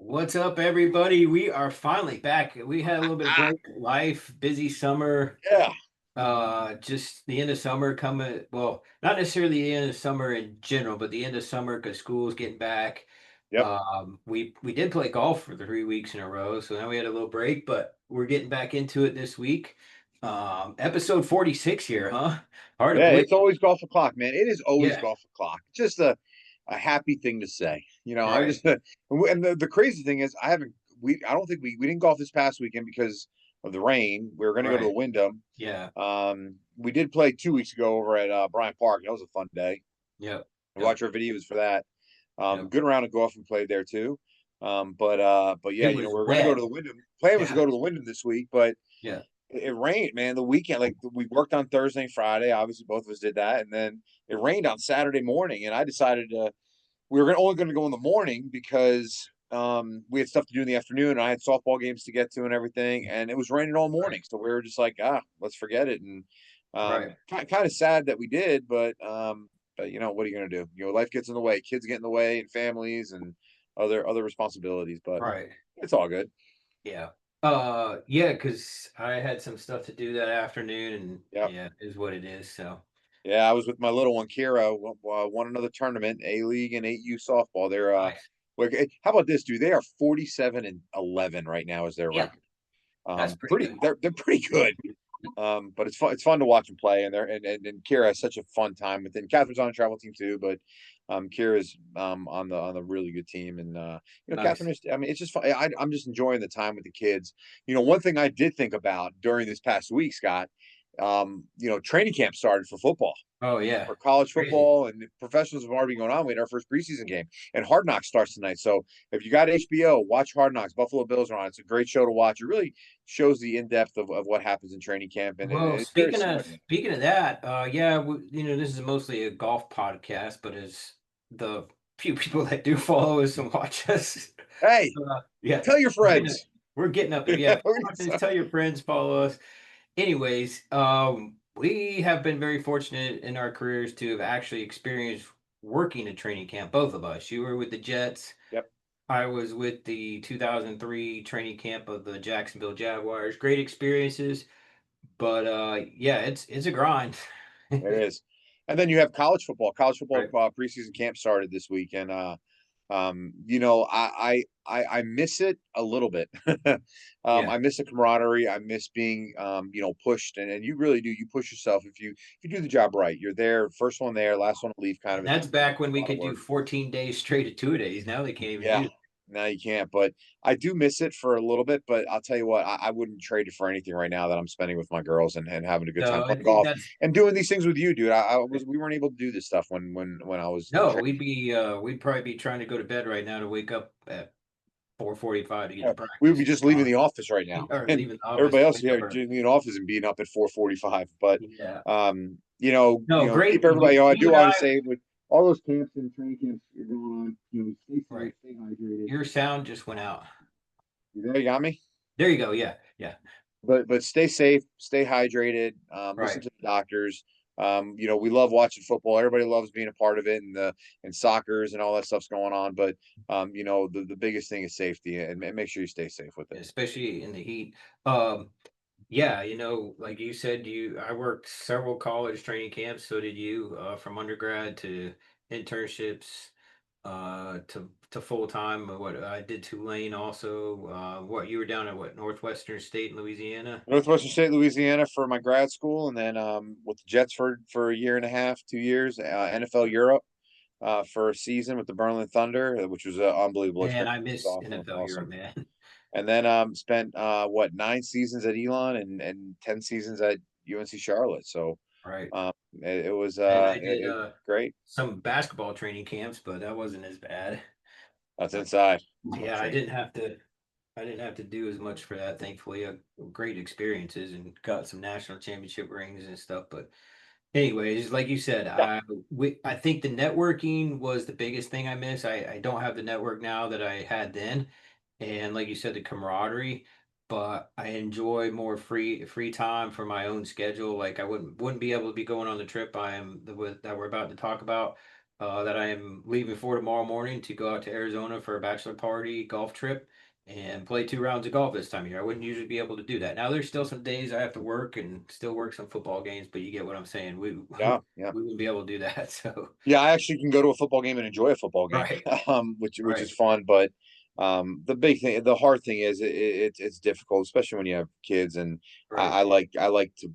What's up, everybody? We are finally back. We had a little bit of break in life, busy summer. Yeah. Just the end of summer coming. Well, not necessarily the end of summer in general, but the end of summer because school's getting back. Yep. We did play golf for the 3 weeks in a row, so now we had a little break, but we're getting back into it this week. Episode 46 here, huh? Hard to Yeah. believe. It's always golf o'clock, man. It is always Yeah, golf o'clock. Just a happy thing to say. I'm right. just and the crazy thing is I don't think we didn't golf this past weekend because of the rain. We were going to go to the Right. Wyndham. Yeah. We did play 2 weeks ago over at Bryant Park. That was a fun day. Yep. We Yep. watched our videos for that. Yep. Good round of golf we played there too. But yeah, It was we are going to go wet. to the Wyndham. Plan was to Yeah. go to the Wyndham this week, but Yeah. it rained, man. The weekend, like we worked on Thursday and Friday. Obviously, both of us did that, and then it rained on Saturday morning. And I decided we were only going to go in the morning because we had stuff to do in the afternoon. And I had softball games to get to and everything, and it was raining all Right. morning. So we were just like, let's forget it. And Right. kind of sad that we did, but what are you going to do? Life gets in the way, kids get in the way, and families and other responsibilities. But Right. it's all good. Yeah. Yeah, because I had some stuff to do that afternoon, and Yeah. yeah, is what it is. So Yeah, I was with my little one, Kira. Won another tournament, A League and 8U softball. They're nice. how about this, dude? They are 47-11 right now is their Yeah, record. that's pretty Pretty good. they're pretty good. But it's fun. It's fun to watch them play, and and Kira has such a fun time with it. And Catherine's on a travel team too, but Kira's on the really good team, and Catherine Nice. is. I mean, it's just fun. I'm just enjoying the time with the kids. One thing I did think about during this past week, Scott. Training camp started for football Oh yeah, for college crazy. football and professionals have already been going on. We had our first preseason game, and Hard Knocks starts tonight. So if you got HBO, watch Hard Knocks. Buffalo Bills are on. It's a great show to watch. It really shows the in depth of what happens in training camp, and Well, it's very speaking similar. of speaking of that, yeah, this is mostly a golf podcast, but as the few people that do follow us and watch us, Hey, yeah, tell your we're getting friends. we're getting up there. Yeah, watch us, tell your friends, follow us. Anyways, we have been very fortunate in our careers to have actually experienced working at training camp, both of us. You were with the Jets. Yep, I was with the 2003 training camp of the Jacksonville Jaguars. Great experiences, but yeah, it's a grind. it is. And then you have college football. College football Right. preseason camp started this week, and I miss it a little bit. Yeah. I miss the camaraderie. I miss being pushed, and you really do. You push yourself if you do the job right. You're there, first one there, last one to leave, kind of And a thing. that's back when A we lot of could do work. 14 days straight of 2 days. Now they can't even Yeah. do Now you can't, but I do miss it for a little bit. But I'll tell you what, I wouldn't trade it for anything right now that I'm spending with my girls and having a good time no, I playing think golf that's and doing these things with you, dude. We weren't able to do this stuff when I was in no, training. we'd probably be trying to go to bed right now to wake up at 4:45 to get to We would be practice. just leaving the office right now, Or and leaving the office everybody to else wake up here early. leaving the office and being up at 4:45. But Yeah. No, keep great. everybody. I You do and want to I, say with all those camps and training camps you're going on, stay safe, right. stay hydrated. Your sound just went out. You there? You got me. There you go. Yeah. Yeah. But stay safe, stay hydrated. Listen Right. to the doctors. We love watching football. Everybody loves being a part of it, and soccer's and all that stuff's going on. But the biggest thing is safety, and make sure you stay safe with it. Especially in the heat. Um, yeah, like you said, I worked several college training camps, so did you, from undergrad to internships, to full time. What I did Tulane also. What you were down at what Northwestern State in Louisiana? Northwestern State, Louisiana for my grad school, and then with the Jets for a year and a half, 2 years. NFL Europe for a season with the Berlin Thunder, which was an unbelievable Man, experience. I It was miss awesome, NFL Europe, awesome. man. And then spent 9 seasons at Elon and 10 seasons at UNC Charlotte. So Right. it was And I did great. some basketball training camps, but that wasn't as bad. That's inside. Yeah, Train. I didn't have to do as much for that, thankfully. Great experiences and got some national championship rings and stuff. But anyways, like you said, Yeah. I think the networking was the biggest thing I miss. I don't have the network now that I had then, and like you said, the camaraderie. But I enjoy more free time for my own schedule. Like I wouldn't be able to be going on the trip I am that we're about to talk about. that I am leaving for tomorrow morning to go out to Arizona for a bachelor party golf trip and play 2 rounds of golf this time of year. I wouldn't usually be able to do that. Now there's still some days I have to work and still work some football games, but you get what I'm saying. We Yeah, yeah. we wouldn't be able to do that. So Yeah, I actually can go to a football game and enjoy a football game, right, which is right, fun. But the big thing, the hard thing is it's difficult, especially when you have kids. And right. I like to,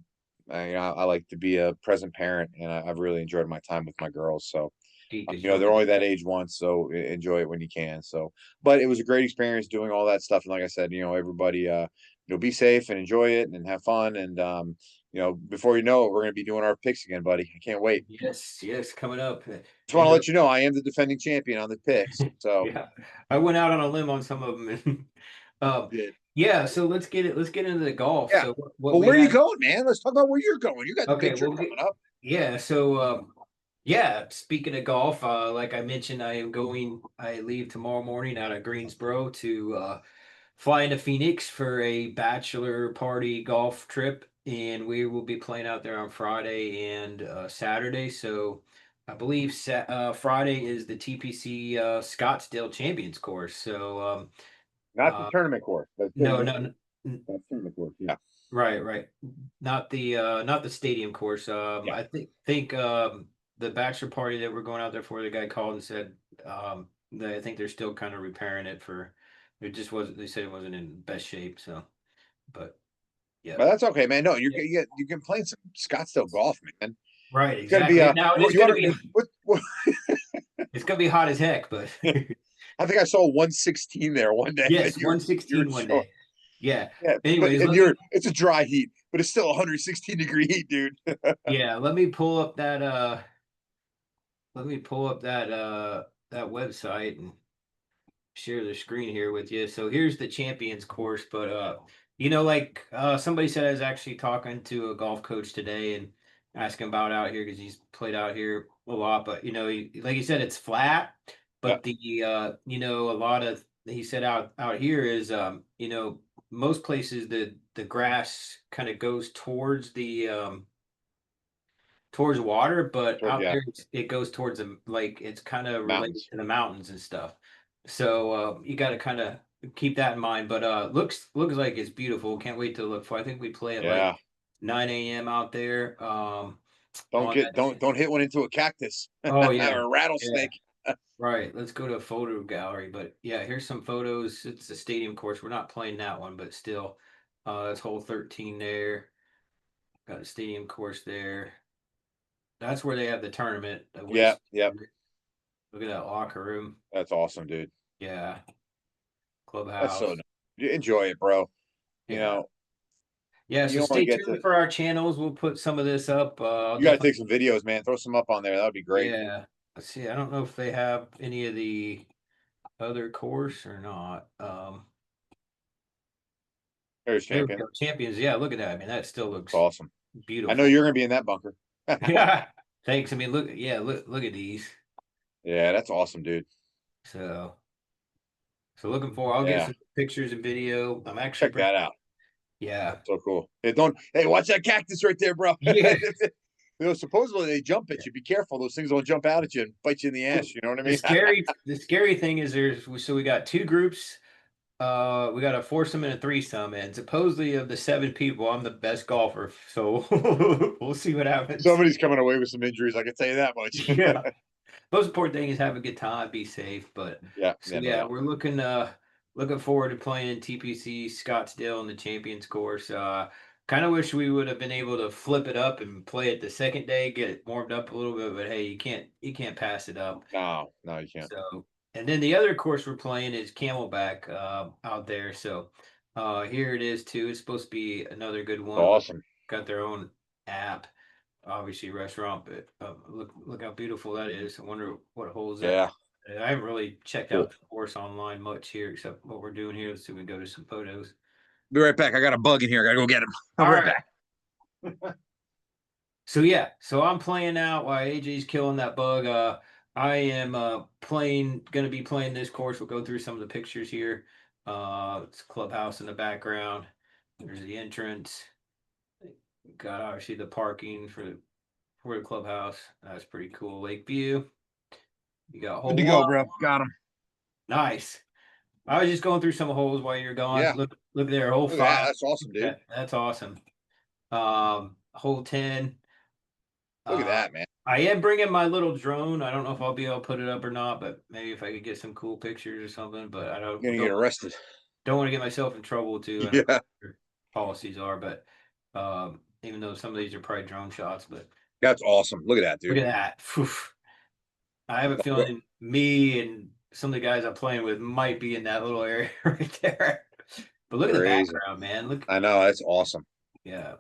I like to be a present parent, and I've really enjoyed my time with my girls. So Because you you know don't they're get only to that age once, so enjoy it when you can. So, but it was a great experience doing all that stuff. And like I said, you know, everybody, be safe and enjoy it and have fun. And before you know it, we're gonna be doing our picks again, buddy. I can't wait. yes, yes, coming up. Just want End to of let you know I am the defending champion on the picks. So yeah. I went out on a limb on some of them. And, did. yeah, so let's get into the golf. Yeah. So what Well, we where are you have. going, man? Let's talk about where you're going. You got the Okay, big trip well, coming up. yeah. So, yeah. Speaking of golf, like I mentioned, I am going. I leave tomorrow morning out of Greensboro to fly into Phoenix for a bachelor party golf trip, and we will be playing out there on Friday and Saturday. So, I believe Friday is the TPC Scottsdale Champions course. So, Not the uh, tournament course. no, no, no. That's tournament course. Yeah. Right, right. Not the stadium course. Yeah. I think the bachelor party that we're going out there for, the guy called and said that I think they're still kind of repairing it for it just wasn't they said it wasn't in best shape, so but yeah. But that's okay, man. No, Yeah. you can play some Scottsdale golf, man. Right, It's gonna be exactly. Now it is you gonna want be what it's gonna be hot as heck, but I think I saw 116 there one day that yes, you were 116 one showing. day. Yeah. Yeah, but Anyways, and you're it's a dry heat, but it's still 116-degree heat, dude. let me pull up that that website and share the screen here with you. So here's the champions course, but like somebody said I was actually talking to a golf coach today and asking about out here because he's played out here a lot, but like you said, it's flat, Yeah, but the a lot of he said out here is most places the grass kind of goes towards water, but out yeah, there it goes towards the like it's kind of related mountains. to the mountains and stuff. So you got to kind of keep that in mind. But looks like it's beautiful. Can't wait to look for. I think we play at like Yeah. 9 a.m. out there. Don't On get that. don't hit one into a cactus or Oh a yeah, yeah. rattlesnake. Right. Let's go to a photo gallery. But yeah, here's some photos. It's a stadium course. We're not playing that one, but still, that's hole 13 there. Got a stadium course there. That's where they have the tournament. The Yeah, women's. yep. Look at that locker room. That's awesome, dude. Yeah, That's so clubhouse. nice. You enjoy it, bro. You Yeah. know, Yeah, you so only stay get tuned to for our channels. We'll put some of this up. I'll you got to definitely take some videos, man. Throw some up on there. That would be great. yeah. Let's see. I don't know if they have any of the other course or not. There's There we champion. go. Champions. Yeah, look at that. I mean, that still It's looks awesome. I know beautiful. you're gonna be in that bunker. Yeah. Thanks. I mean, look at these. Yeah, that's awesome, dude. So so looking for I'll get Yeah, some pictures and video. I'm actually check that out. yeah. That's so cool. Hey, don't hey, watch that cactus right there, bro. Yeah. Supposedly they jump at you. Be careful; those things don't jump out at you and bite you in the Well, ass. You know what I the mean? scary thing is so we got two groups. We got a foursome and a threesome, and supposedly of the 7 people, I'm the best golfer. So we'll see what happens. Somebody's coming away with some injuries. I can tell you that much. Yeah. Most important thing is have a good time, be safe. But Yeah, so yeah, no yeah, doubt. we're looking forward to playing TPC Scottsdale in the Champions course. Kind of wish we would have been able to flip it up and play it the second day, get it warmed up a little bit. But hey, you can't pass it up. No, no, you can't. So, and then the other course we're playing is Camelback out there. So, here it is too. It's supposed to be another good It's one. awesome. Got their own app, obviously restaurant, but look how beautiful that is. I wonder what holds that. Yeah, I haven't really checked cool. out the course online much here, except what we're doing here. Let's see if we can go to some photos. Be right back. I got a bug in here. I gotta go get him. I'll All be right right. back. So yeah, so I'm playing out while AJ's killing that bug. I am gonna be playing this course. We'll go through some of the pictures here. It's clubhouse in the background. There's the entrance. Got obviously the parking for the clubhouse. That's pretty cool. Lake view. You got Good hole to one. go, bro. Got him. Nice. I was just going through some holes while you're gone. Yeah. Look there, hole Look at that. five. That's awesome, dude. That's awesome. Hole 10. Look at Uh, that, man. I am bringing my little drone. I don't know if I'll be able to put it up or not, but maybe if I could get some cool pictures or something. But I You're gonna get don't arrested. don't want to get myself in trouble too. I don't know Yeah. what their policies are, but even though some of these are probably drone shots, but That's awesome. Look at that, look dude. at that. Phew. I have a feeling me and some of the guys I'm playing with might be in that little area right there. But look at the Crazy. background, man. Look, I know. That's awesome. yeah,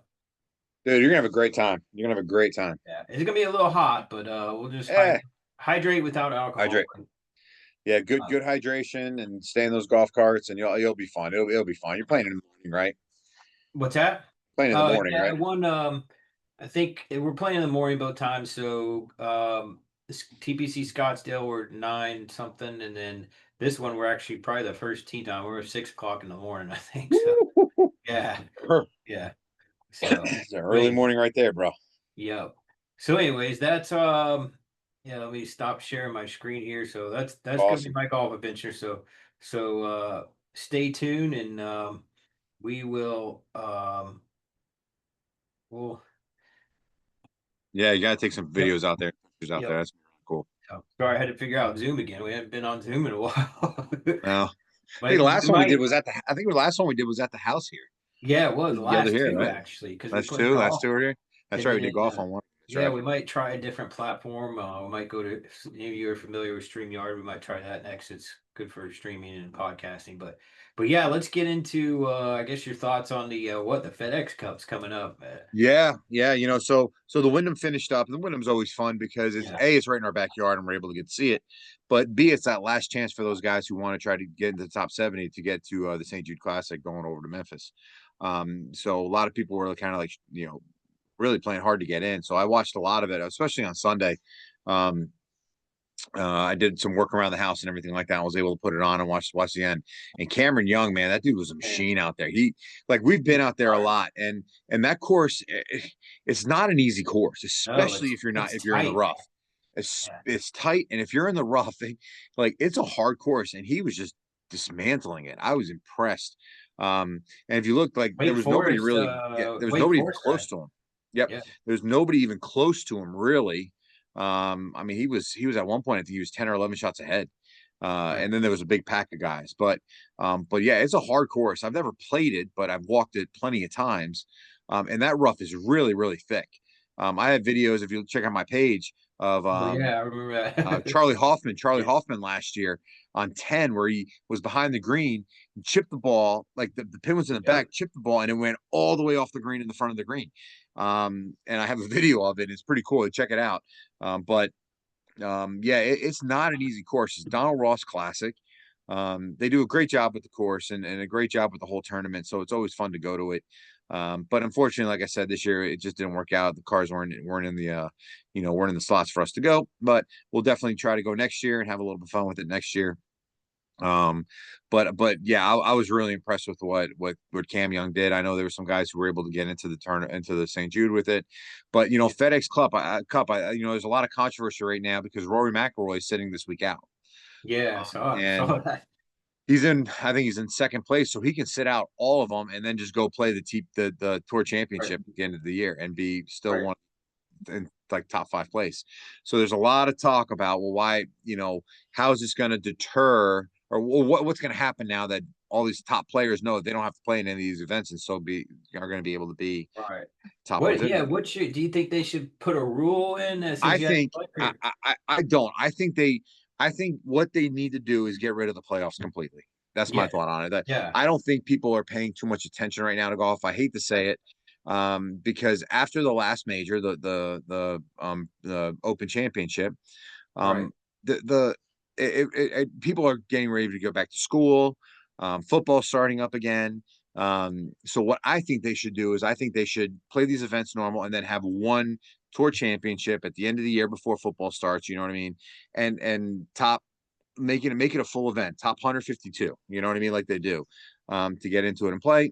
Dude, you're gonna have a great time. You're gonna have a great time. yeah. It's gonna be a little hot, but we'll just Eh, hydrate without alcohol. hydrate. Yeah, good Uh, good hydration and stay in those golf carts and you'll be fine. It'll be fine. You're playing in the morning, right? what's that? Playing in the morning, Yeah, right? one. I think we're playing in the morning both times. So this TPC Scottsdale we're 9 something, and then this one we're actually probably the first tee time. We're at 6 o'clock in the morning, I think. So yeah, yeah. So It's an early wait, morning right there, bro. yep. So anyways, that's yeah. Let me stop sharing my screen here. So that's gonna be Awesome. my golf adventure. So stay tuned, and we will we'll Yeah, you gotta take some yep. videos out there, pictures out there. Yep. That's cool. Oh, sorry, I had to figure out Zoom again. We haven't been on Zoom in a while. Well, I think But the we last one we did might, was at the. I think the last one we did was at the house here. yeah, it was the The other last here, two right? actually, because we That's played two. That's golf, two right here. That's and right. We then did golf on one. That's yeah, right. we might try a different platform. We might go to maybe you're familiar with StreamYard. We might try that next. It's good for streaming and podcasting. But yeah, let's get into I guess your thoughts on the what the FedEx Cup's coming up. Yeah, yeah. So the Wyndham finished up. And the Wyndham's always fun because it's Yeah, A, it's right in our backyard and we're able to get to see it. But B, it's that last chance for those guys who want to try to get into the top 70 to get to the St. Jude Classic going over to Memphis. So a lot of people were kind of like, really playing hard to get in. So I watched a lot of it, especially on Sunday. Um, I did some work around the house and everything like that. I was able to put it on and watch the end. And Cameron Young, man, that dude was a man, machine out there. He like we've been out there a fire. lot, and that course, it's not an easy course, No, especially if you're not it's if you're in the tight. rough. Yeah, It's tight, and if you're in the rough, like it's a hard course, and he was just dismantling it. I was impressed. And if you look, like there was nobody really, yeah, there was Wake nobody even Forest guy. close to him. Yep, Yeah, there's nobody even close to him really. I mean, he was at one point, I think he was 10 or 11 shots ahead. right. And then there was a big pack of guys. But yeah, it's a hard course. I've never played it, but I've walked it plenty of times. And that rough is really, really thick. I have videos, if you check out my page, of Oh yeah, I remember that. Charlie Yeah, Hoffman last year on 10, where he was behind the green, chipped the ball, like the pin was in the yep. back, chipped the ball, and it went all the way off the green in the front of the green. And I have a video of it. It's pretty cool. Check it out. But yeah, it's not an easy course. It's Donald Ross Classic. They do a great job with the course and a great job with the whole tournament. So it's always fun to go to it. But unfortunately, like I said, this year it just didn't work out. The cars weren't in the weren't in the slots for us to go. But we'll definitely try to go next year and have a little bit of fun with it next year. Um, but yeah, I was really impressed with what Cam Young did. I know there were some guys who were able to get into the turn into the St. Jude with it, but Yeah, FedEx Cup, there's a lot of controversy right now because Rory McIlroy is sitting this week out, yeah, and saw that. I think he's in second place, so he can sit out all of them and then just go play the Tour Right, Championship at the end of the year and be still right, one in like top five place. So there's a lot of talk about, well, why, how is this going to deter or what's going to happen now that all these top players know that they don't have to play in any of these events and so are going to be able to be right. top What? players. Yeah. What should? Do you think they should put a rule in that says I you have to think play? I don't. I think what they need to do is get rid of the playoffs completely. That's my Yeah, thought on it. That yeah, I don't think people are paying too much attention right now to golf. I hate to right, say it, because after the last major, the Open Championship, right, um, the people are getting ready to go back to school. Football starting up again. So what I think they should do is I think they should play these events normal and then have one tour championship at the end of the year before football starts. You know what I mean? And top make it a full event, top 152. You know what I mean? Like they do, to get into it and play.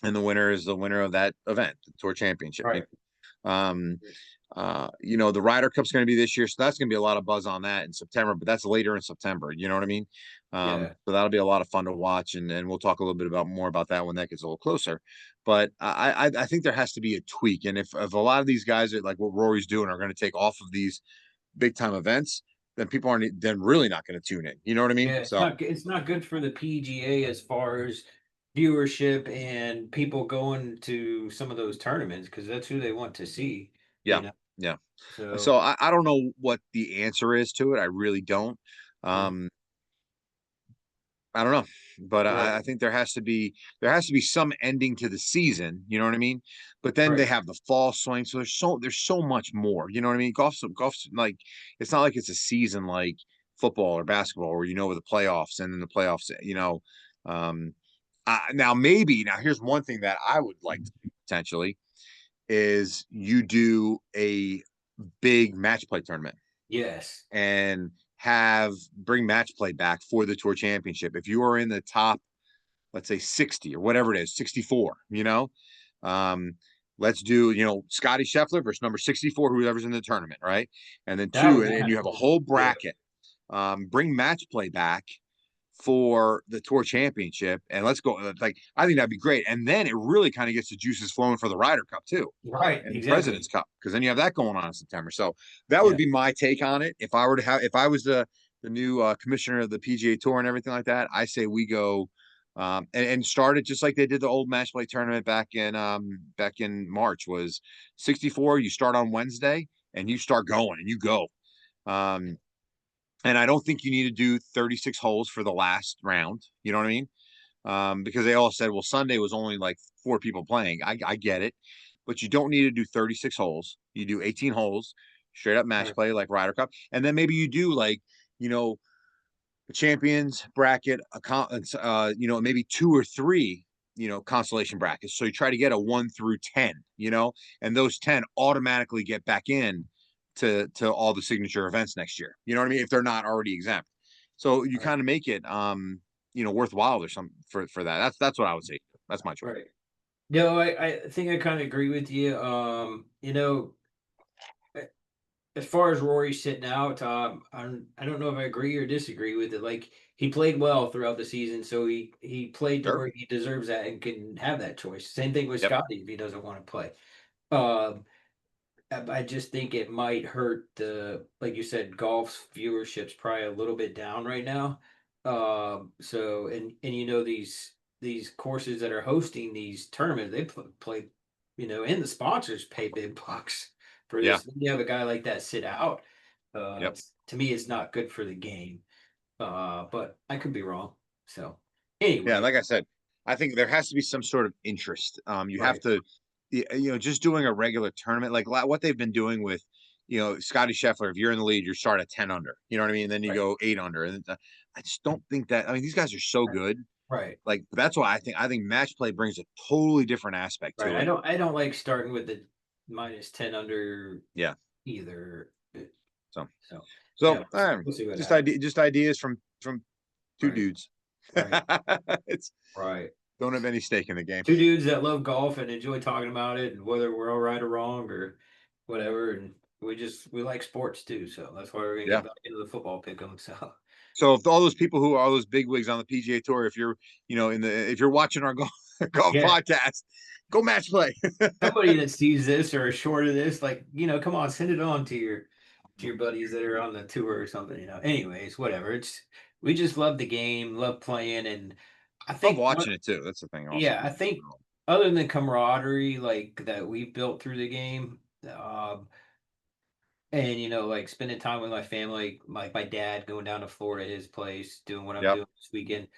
And the winner is the winner of that event, the tour championship. right. The Ryder Cup's going to be this year, so that's going to be a lot of buzz on that in September, but that's later in September. You know what I mean? Yeah. So that'll be a lot of fun to watch, and we'll talk a little bit about more about that when that gets a little closer. But I think there has to be a tweak, and if a lot of these guys are like what Rory's doing are going to take off of these big time events, then people aren't then really not going to tune in. You know what I mean? Yeah, So it's not good for the PGA as far as viewership and people going to some of those tournaments because that's who they want to see, you yeah, know. yeah. So So I don't know what the answer is to it. I really don't. yeah, Um, I don't know, but I right, think there has to be some ending to the season. You know what I mean? But then they right, have the fall swing, so there's so much more. You know what I mean? Golf's like it's not like it's a season like football or basketball where with the playoffs and then the playoffs. Um, now here's one thing that I would like to do potentially is you do a big match play tournament yes, and bring match play back for the tour championship. If you are in the top, let's say 60 or whatever it is, 64, um, let's do, Scotty Scheffler versus number 64, whoever's in the tournament, right? And then that two, would and be then you have a cool. whole Yeah, bracket. Bring match play back for the tour championship and let's go. Like, I think that'd be great. And then it really kind of gets the juices flowing for the Ryder Cup too right, and the President's exactly. Cup, because then you have that going on in September. So that would Yeah, be my take on it. If I was the new commissioner of the PGA Tour and everything like that, I say we go and start it just like they did the old match play tournament back in March. Was 64. You start on Wednesday and you start going and you go. Um, and I don't think you need to do 36 holes for the last round. You know what I mean? Because they all said, well, Sunday was only like 4 people playing. I get it, but you don't need to do 36 holes. You do 18 holes, straight up match right, play like Ryder Cup, and then maybe you do like you know a champions bracket, maybe 2 or 3 consolation brackets. So you try to get a 1 through 10, and those 10 automatically get back in to all the signature events next year. You know what I mean? If they're not already exempt, so you right, kind of make it worthwhile or something for that. That's what I would say. That's my choice. right. No, I think I kind of agree with you. As far as Rory sitting out, I don't know if I agree or disagree with it. Like he played well throughout the season, so he played to Sure. where he deserves that and can have that choice. Same thing with Yep. Scotty if he doesn't want to play. Um, I just think it might hurt like you said, golf's viewership's probably a little bit down right now. So and these courses that are hosting these tournaments, they play, and the sponsors pay big bucks for Yeah. this. Then you have a guy like that sit out. Yep. To me, it's not good for the game. But I could be wrong. So Yeah. anyway, Like I said, I think there has to be some sort of interest. You have right, to, just doing a regular tournament like what they've been doing with, Scotty Scheffler. If you're in the lead, you start at 10 under. You know what I mean? And then you right, go 8 under. And I just don't think that. I mean, these guys are so right, good. right. Like that's why I think match play brings a totally different aspect Right. to it. I don't like starting with the -10 under Yeah. either. So So so yeah, we'll see what happens. just ideas from two Right. dudes. Right. It's Right. don't have any stake in the game. Two dudes that love golf and enjoy talking about it and whether we're all right or wrong or whatever. And we like sports too. So that's why we're gonna Yeah. get back into the football pick 'em. So So if all those people who are all those bigwigs on the PGA Tour, if you're, if you're watching our golf yeah. podcast, go match play. Somebody that sees this or is short of this, like, come on, send it on to your buddies that are on the tour or something. Anyways, whatever. We just love the game, love playing, and I Love think watching it too. That's the thing. Also, yeah, I think other than the camaraderie like that we've built through the game, and like spending time with my family, like my dad going down to Florida, his place, doing what I'm yep. doing this weekend.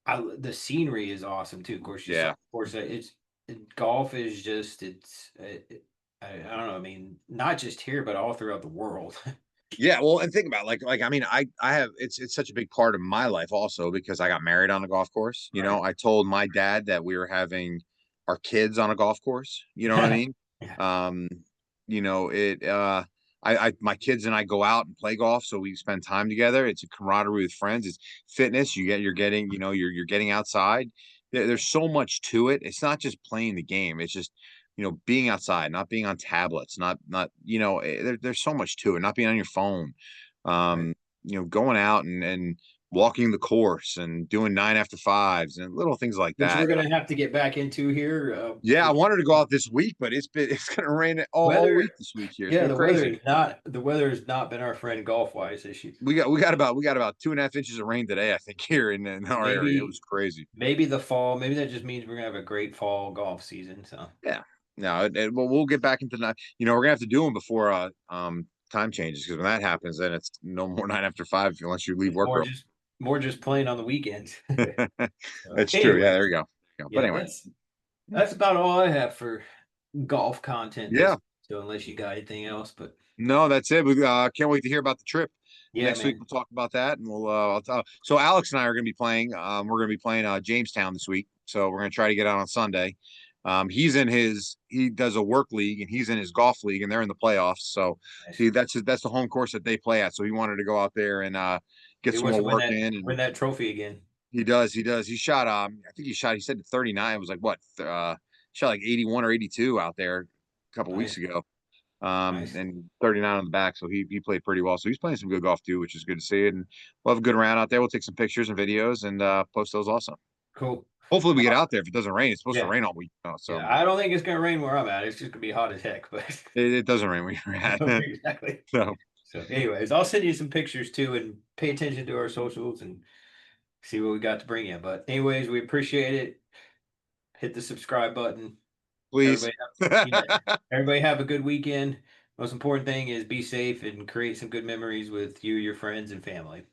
The scenery is awesome too. Of course, you saw. Yeah. Of course, golf is just I don't know. I mean, not just here, but all throughout the world. Yeah, well, and think about I mean, I have it's such a big part of my life also because I got married on a golf course. Right. I told my dad that we were having our kids on a golf course. You know what I mean? Yeah. Um, it I my kids and I go out and play golf, so we spend time together. It's a camaraderie with friends. It's fitness. You're getting, you're getting outside. There's so much to it. It's not just playing the game. It's just being outside, not being on tablets, there's so much to it, not being on your phone, Right. um, going out and walking the course and doing 9 after 5s and little things like Which we're that. gonna have to get back into here. Yeah, I wanted to go out this week, but it's gonna rain all Weather, week this week here. It's yeah, been crazy. the weather has not been our friend golf wise this year. We got about 2.5 inches of rain today, I think, here in our area. It was Maybe crazy. maybe the fall. Maybe that just means we're gonna have a great fall golf season. So Yeah. No, well, we'll get back into that. We're gonna have to do them before time changes, because when that happens, then it's no more 9 after 5 unless you leave it's work early. more just playing on the weekends. So, That's true. Yeah, there anyways, you go. But yeah, anyway, that's about all I have for golf content this yeah. week. So unless you got anything else, but No, that's it. We can't wait to hear about the trip. yeah, Next week man, we'll talk about that, and I'll talk. So Alex and I are going to be playing. We're going to be playing Jamestown this week. So we're going to try to get out on Sunday. He does a work league, and he's in his golf league, and they're in the playoffs. So nice. that's the home course that they play at. So he wanted to go out there and get He some wants more to win work in, win and that trophy again. he does. He shot I think he said 39. It was like what shot like 81 or 82 out there a couple weeks Nice, ago, nice, and 39 on the back. So he played pretty well. So he's playing some good golf too, which is good to see. And we'll have a good round out there. We'll take some pictures and videos and post those also. cool. Hopefully we get out there. If it doesn't rain, it's supposed to Yeah, rain all week. So yeah. I don't think it's gonna rain where I'm at. It's just gonna be hot as heck. But it doesn't rain where you're at. exactly. So So, anyways, I'll send you some pictures too, and pay attention to our socials and see what we got to bring you. But anyways, we appreciate it. Hit the subscribe button. please. Everybody yeah, everybody have a good weekend. Most important thing is be safe and create some good memories with you, your friends, and family.